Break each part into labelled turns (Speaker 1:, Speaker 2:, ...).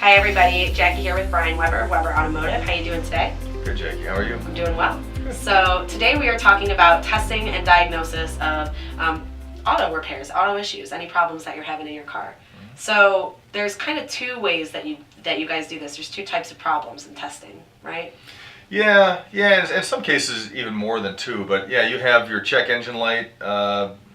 Speaker 1: Hi everybody, Jackie here with Brian Weber, Weber Automotive. How you doing today?
Speaker 2: Good, Jackie. How are you?
Speaker 1: I'm doing well. So today we are talking about testing and diagnosis of auto repairs, auto issues, any problems that you're having in your car. So there's kind of two ways that you guys do this. There's two types of problems in testing, right?
Speaker 2: Yeah, and in some cases even more than two. But yeah, you have your check engine light,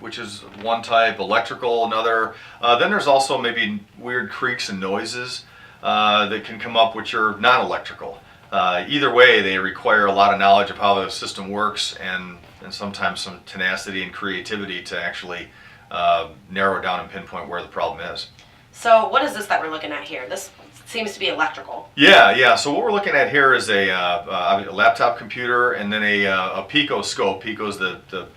Speaker 2: which is one type, electrical another. Then there's also maybe weird creaks and noises that can come up which are not electrical. Either way, they require a lot of knowledge of how the system works and sometimes some tenacity and creativity to actually narrow down and pinpoint where the problem is.
Speaker 1: So what is this that we're looking at here? This seems to be electrical.
Speaker 2: Yeah. So what we're looking at here is a laptop computer and then a Pico scope. Pico's the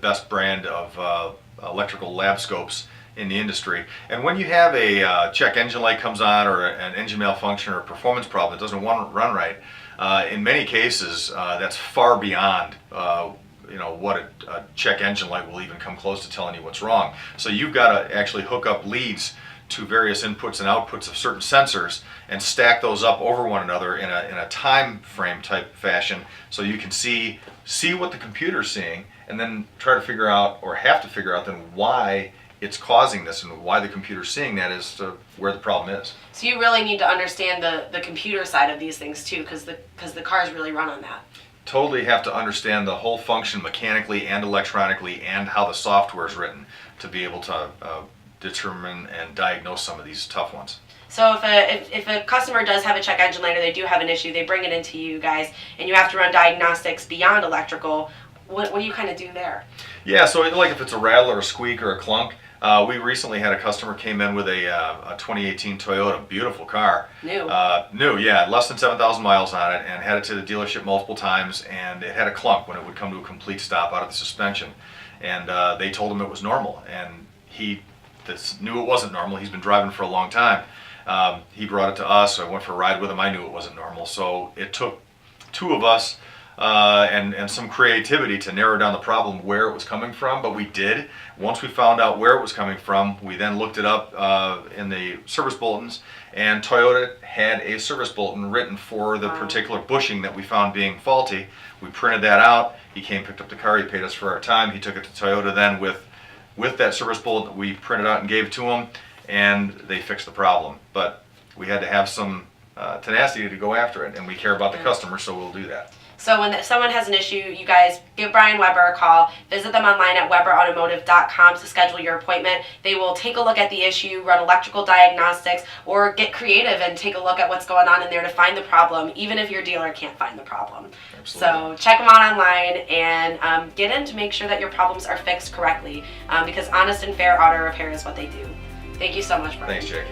Speaker 2: best brand of electrical lab scopes in the industry. And when you have a check engine light comes on or an engine malfunction or a performance problem that doesn't run right, in many cases that's far beyond what a check engine light will even come close to telling you what's wrong. So you've got to actually hook up leads to various inputs and outputs of certain sensors and stack those up over one another in a time frame type fashion so you can see what the computer's seeing and then try to figure out, or have to figure out then, why it's causing this and why the computer's seeing that as to where the problem is.
Speaker 1: So you really need to understand the computer side of these things too, because the cars really run on that.
Speaker 2: Totally have to understand the whole function mechanically and electronically and how the software is written to be able to determine and diagnose some of these tough ones.
Speaker 1: So if a customer does have a check engine light or they do have an issue, they bring it into you guys and you have to run diagnostics beyond electrical, what do you kind of do there?
Speaker 2: Yeah, so like if it's a rattle or a squeak or a clunk, we recently had a customer came in with a 2018 Toyota, beautiful car.
Speaker 1: New,
Speaker 2: yeah, less than 7,000 miles on it, and had it to the dealership multiple times, and it had a clunk when it would come to a complete stop out of the suspension. And they told him it was normal, and he knew it wasn't normal. He's been driving for a long time. He brought it to us. I went for a ride with him. I knew it wasn't normal. So it took two of us and some creativity to narrow down the problem where it was coming from, but we did. Once we found out where it was coming from, we then looked it up in the service bulletins, and Toyota had a service bulletin written for the particular bushing that we found being faulty. We printed that out. He came, picked up the car, he paid us for our time. He took it to Toyota then with that service bulletin we printed out and gave to him, and they fixed the problem. But we had to have some tenacity to go after it, and we care about the customer, so we'll do that.
Speaker 1: So when someone has an issue, you guys give Brian Weber a call, visit them online at weberautomotive.com to schedule your appointment. They will take a look at the issue, run electrical diagnostics, or get creative and take a look at what's going on in there to find the problem, even if your dealer can't find the problem.
Speaker 2: Absolutely.
Speaker 1: So check them out online and get in to make sure that your problems are fixed correctly, because honest and fair auto repair is what they do. Thank you so much, Brian.
Speaker 2: Thanks, Jackie.